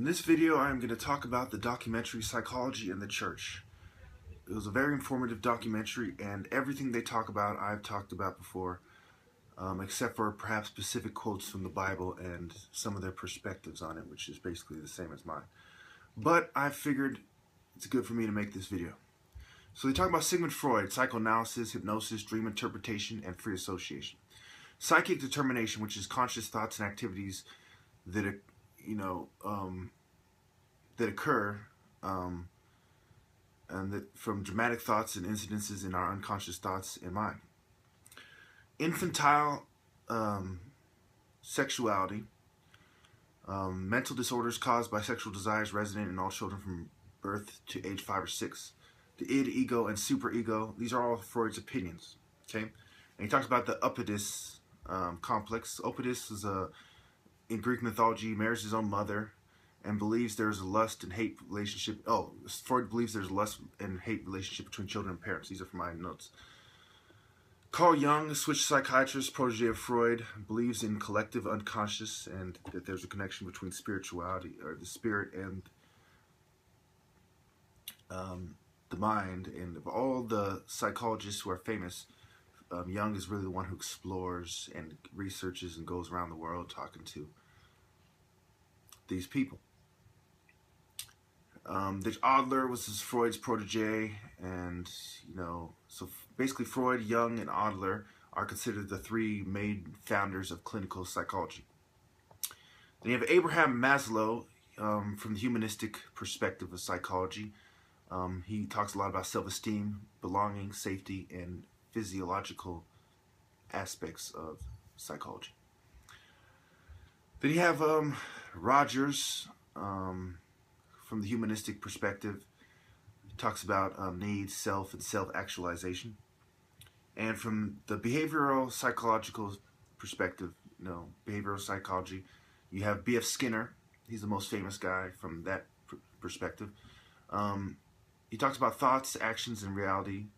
In this video, I'm going to talk about the documentary Psychology and the Church. It was a very informative documentary, and everything they talk about, I've talked about before, except for perhaps specific quotes from the Bible and some of their perspectives on it, which is basically the same as mine. But I figured it's good for me to make this video. So they talk about Sigmund Freud, psychoanalysis, hypnosis, dream interpretation, and free association. Psychic determination, which is conscious thoughts and activities that that occur, and that from dramatic thoughts and incidences in our unconscious thoughts and mind. Infantile sexuality, mental disorders caused by sexual desires resident in all children from birth to age 5 or 6. The id, ego, and superego, these are all Freud's opinions. Okay, and he talks about the Oedipus complex. Oedipus is in Greek mythology, marries his own mother and believes there's a lust and hate relationship. Freud believes there's a lust and hate relationship between children and parents. These are from my notes. Carl Jung, a Swiss psychiatrist, protege of Freud, believes in collective unconscious and that there's a connection between spirituality, or the spirit, and the mind. And of all the psychologists who are famous, Jung is really the one who explores and researches and goes around the world talking to these people. Adler was Freud's protege, and so basically Freud, Jung, and Adler are considered the three main founders of clinical psychology. Then you have Abraham Maslow, from the humanistic perspective of psychology. He talks a lot about self-esteem, belonging, safety, and physiological aspects of psychology. Then you have Rogers, from the humanistic perspective. He talks about needs, self, and self-actualization. And from the behavioral psychological perspective, behavioral psychology, you have B.F. Skinner. He's the most famous guy from that perspective. He talks about thoughts, actions, and reality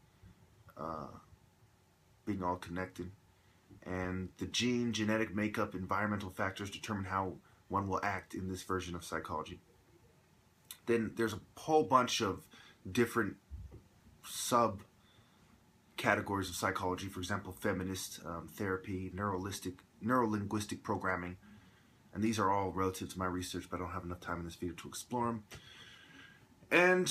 being all connected. And the gene, genetic makeup, environmental factors determine how one will act in this version of psychology. Then there's a whole bunch of different sub-categories of psychology. For example, feminist therapy, neurolinguistic programming. And these are all relative to my research, but I don't have enough time in this video to explore them. And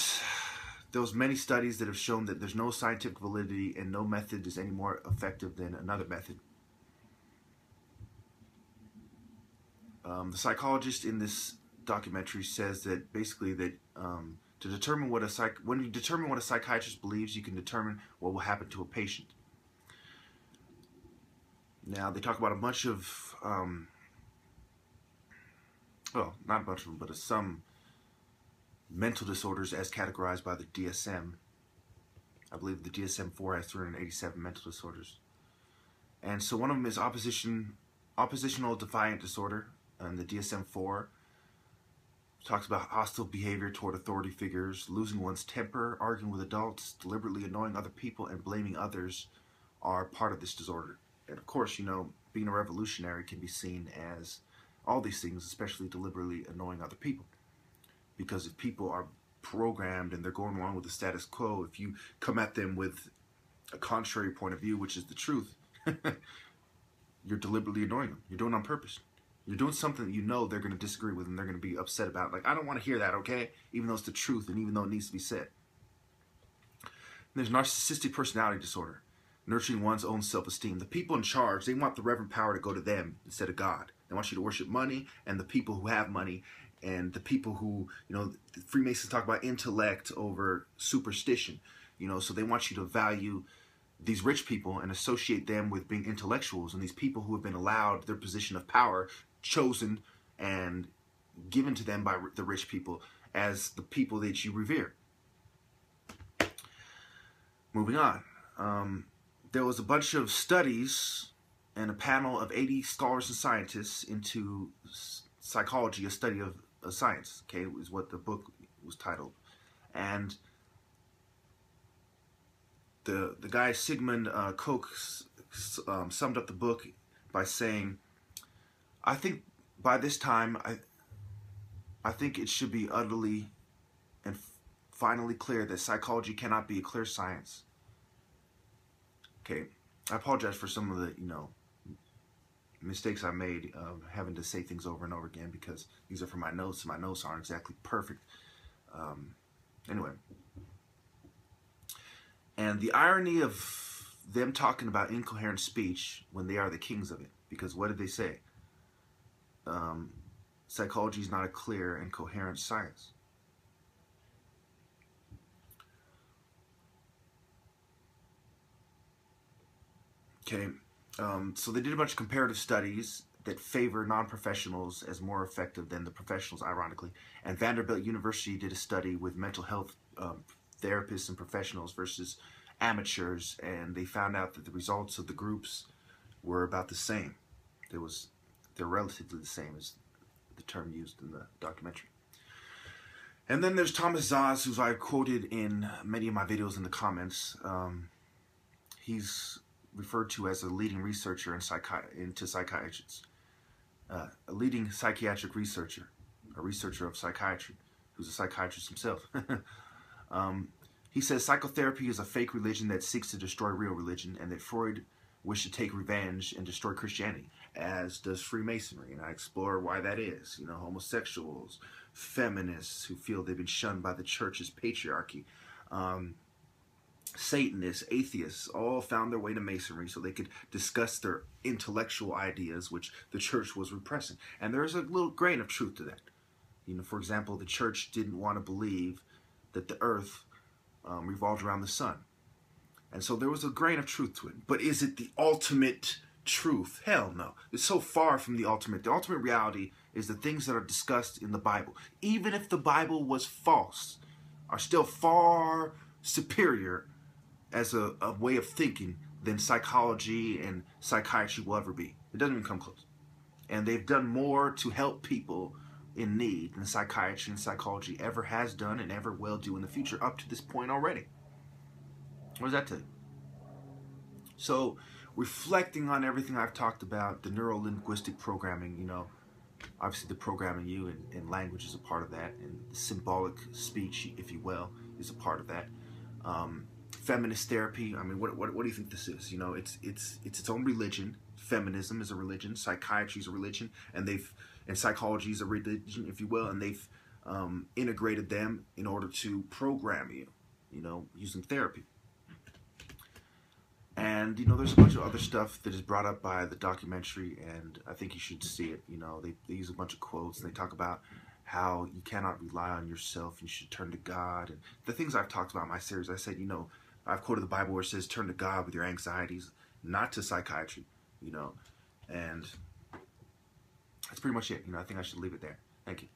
there's many studies that have shown that there's no scientific validity and no method is any more effective than another method. The psychologist in this documentary says that basically that to determine what when you determine what a psychiatrist believes, you can determine what will happen to a patient. Now they talk about a bunch of well, not a bunch of them, but some mental disorders as categorized by the DSM. I believe the DSM-4 has 387 mental disorders. And so one of them is oppositional defiant disorder, and the DSM-4 talks about hostile behavior toward authority figures, losing one's temper, arguing with adults, deliberately annoying other people, and blaming others are part of this disorder. And of course, being a revolutionary can be seen as all these things, especially deliberately annoying other people. Because if people are programmed and they're going along with the status quo, if you come at them with a contrary point of view, which is the truth, you're deliberately annoying them. You're doing it on purpose. You're doing something that they're going to disagree with and they're going to be upset about. Like, I don't want to hear that, okay? Even though it's the truth and even though it needs to be said. And there's narcissistic personality disorder, nurturing one's own self-esteem. The people in charge, they want the reverend power to go to them instead of God. They want you to worship money and the people who have money, and the people who, the Freemasons talk about intellect over superstition. So they want you to value these rich people and associate them with being intellectuals, and these people who have been allowed their position of power, chosen and given to them by the rich people, as the people that you revere. Moving on. There was a bunch of studies and a panel of 80 scholars and scientists into psychology, a study of science, okay, is what the book was titled. And the guy Sigmund Freud summed up the book by saying, I think by this time I think it should be utterly and finally clear that psychology cannot be a clear science. Okay, I apologize for some of the, mistakes I made having to say things over and over again, because these are from my notes, and my notes aren't exactly perfect. Anyway, and the irony of them talking about incoherent speech when they are the kings of it, because what did they say? Psychology is not a clear and coherent science. Okay, so they did a bunch of comparative studies that favor non-professionals as more effective than the professionals, ironically. And Vanderbilt University did a study with mental health therapists and professionals versus amateurs, and they found out that the results of the groups were about the same. They're relatively the same, as the term used in the documentary. And then there's Thomas Szasz, who I quoted in many of my videos in the comments. He's referred to as a leading researcher into psychiatrists, a leading psychiatric researcher, a researcher of psychiatry, who's a psychiatrist himself. He says psychotherapy is a fake religion that seeks to destroy real religion, and that Freud wished to take revenge and destroy Christianity, as does Freemasonry. And I explore why that is. Homosexuals, feminists who feel they've been shunned by the church's patriarchy, Satanists, atheists, all found their way to Masonry so they could discuss their intellectual ideas, which the church was repressing. And there's a little grain of truth to that. For example, the church didn't want to believe that the earth revolved around the sun. And so there was a grain of truth to it. But is it the ultimate truth? Hell no. It's so far from the ultimate. The ultimate reality is the things that are discussed in the Bible, even if the Bible was false, are still far superior as a way of thinking than psychology and psychiatry will ever be. It doesn't even come close. And they've done more to help people in need than psychiatry and psychology ever has done and ever will do in the future up to this point already. What does that tell you? So, reflecting on everything I've talked about, the neuro-linguistic programming, obviously the programming you and language is a part of that, and the symbolic speech, if you will, is a part of that. Feminist therapy, what do you think this is? It's its own religion. Feminism is a religion, psychiatry is a religion, and psychology is a religion, if you will, and they've integrated them in order to program you, using therapy. And, there's a bunch of other stuff that is brought up by the documentary, and I think you should see it. They use a bunch of quotes, and they talk about how you cannot rely on yourself, and you should turn to God. And the things I've talked about in my series, I said, I've quoted the Bible where it says, turn to God with your anxieties, not to psychiatry, and that's pretty much it. I think I should leave it there. Thank you.